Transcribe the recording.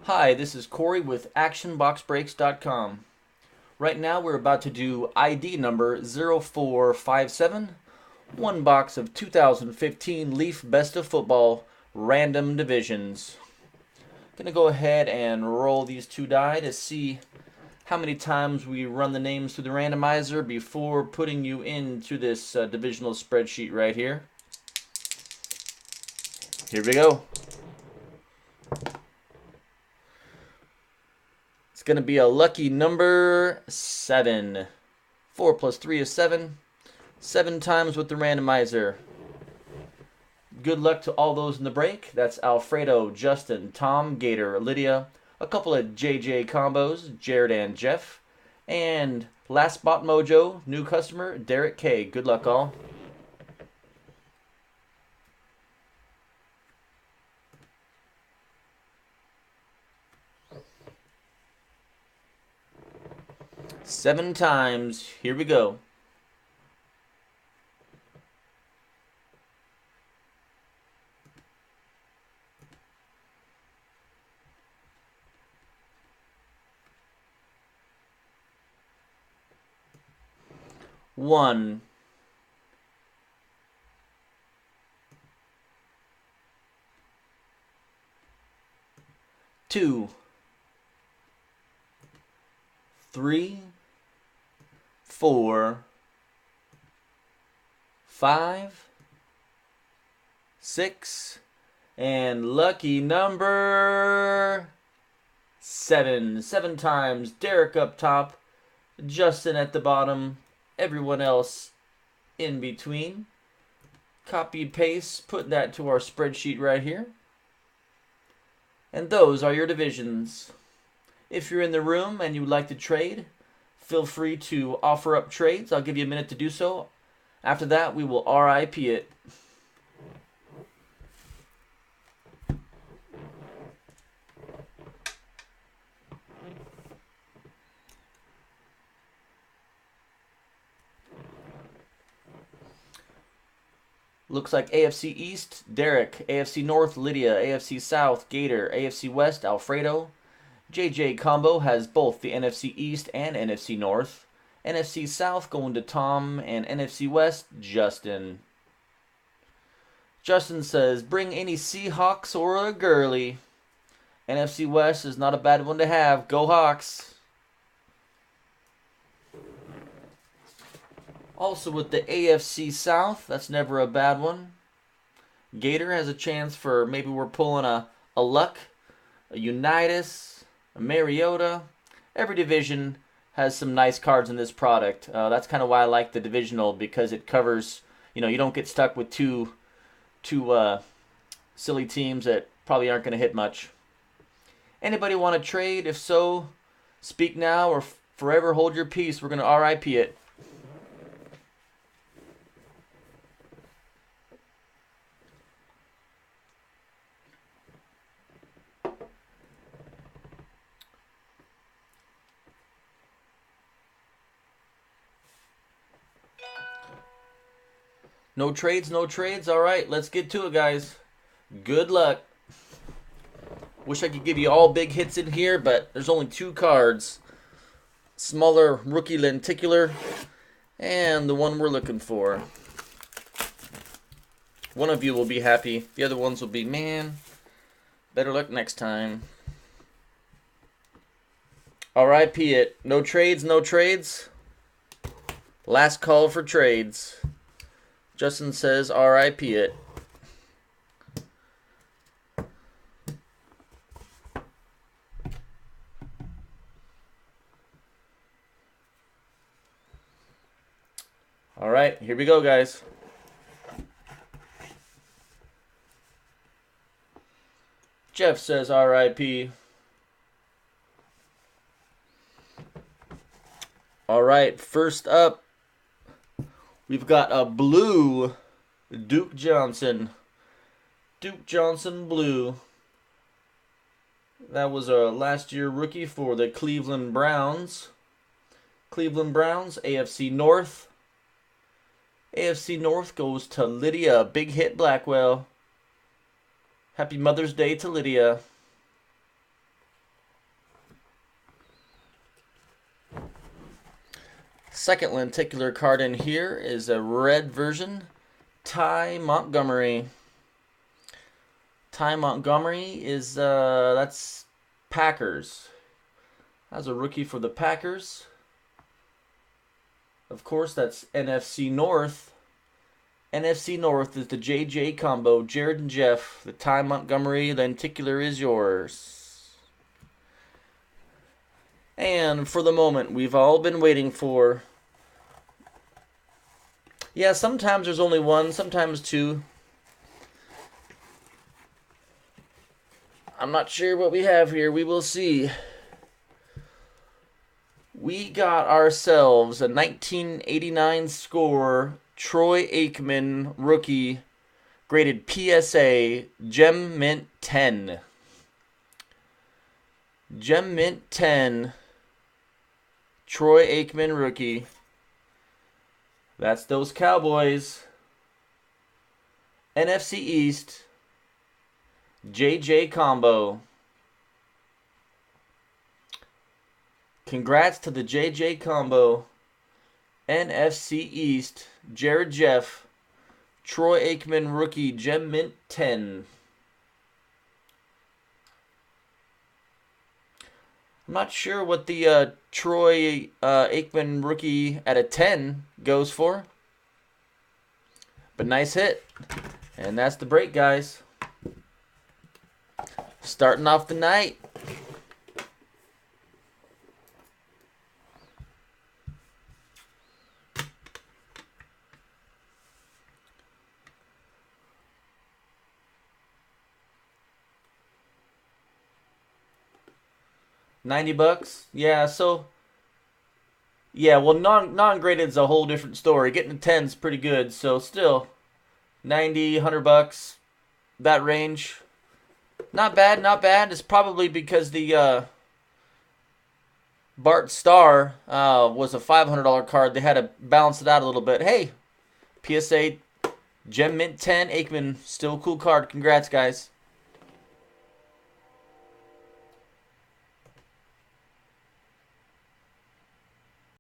Hi, this is Corey with ActionBoxBreaks.com. Right now we're about to do ID number 0457, one box of 2015 Leaf Best of Football Random Divisions. Gonna go ahead and roll these two die to see how many times we run the names through the randomizer before putting you into this divisional spreadsheet right here. Here we go. It's going to be a lucky number 7. 4 plus 3 is 7. 7 times with the randomizer. Good luck to all those in the break. That's Alfredo, Justin, Tom, Gator, Lydia, a couple of JJ combos, Jared and Jeff, and last spot mojo, new customer, Derek K. Good luck all. Seven times. Here we go. One, two, three, 4, 5, 6, and lucky number 7. 7 times. Derek up top, Justin at the bottom, everyone else in between. Copy paste, put that to our spreadsheet right here. And those are your divisions. If you're in the room and you would like to trade, feel free to offer up trades. I'll give you a minute to do so. After that, we will RIP it. Looks like AFC East, Derek. AFC North, Lydia. AFC South, Gator. AFC West, Alfredo. JJ Combo has both the NFC East and NFC North. NFC South going to Tom, and NFC West, Justin. Justin says, bring any Seahawks or a girly. NFC West is not a bad one to have. Go Hawks. Also with the AFC South, that's never a bad one. Gator has a chance for maybe we're pulling a Luck, a Unitas, a Mariota. Every division has some nice cards in this product. That's kind of why I like the divisional, because it covers, you don't get stuck with two silly teams that probably aren't going to hit much. Anybody want to trade? If so, speak now or forever hold your peace. We're going to RIP it. No trades, no trades. All right, let's get to it, guys. Good luck. Wish I could give you all big hits in here, but there's only 2 cards. Smaller rookie lenticular and the one we're looking for. One of you will be happy. The other ones will be, man, better luck next time. RIP it. No trades, no trades. Last call for trades. Justin says RIP it. All right, here we go, guys. Jeff says RIP. All right, first up, we've got a blue Duke Johnson. Duke Johnson blue. That was a last year rookie for the Cleveland Browns. Cleveland Browns, AFC North. AFC North goes to Lydia. Big hit, Blackwell. Happy Mother's Day to Lydia. Second lenticular card in here is a red version, Ty Montgomery. Ty Montgomery is, that's Packers. That's a rookie for the Packers. Of course, that's NFC North. NFC North is the JJ combo. Jared and Jeff. The Ty Montgomery lenticular is yours. And for the moment we've all been waiting for. Yeah, sometimes there's only one, sometimes two. I'm not sure what we have here. We will see. We got ourselves a 1989 score Troy Aikman rookie graded PSA Gem Mint 10. Gem Mint 10 Troy Aikman rookie. That's those Cowboys. NFC East JJ combo. Congrats to the JJ combo. NFC East, Jared Jeff, Troy Aikman rookie, Gem Mint 10. I'm not sure what the Troy Aikman rookie at a 10 goes for. But nice hit. And that's the break, guys. Starting off the night. $90. Yeah, so yeah, well non-graded is a whole different story. Getting a 10 is pretty good, so still 90, $100, that range. Not bad, not bad. It's probably because the Bart Starr was a $500 card. They had to balance it out a little bit. Hey, PSA Gem Mint 10 Aikman, still a cool card. Congrats, guys.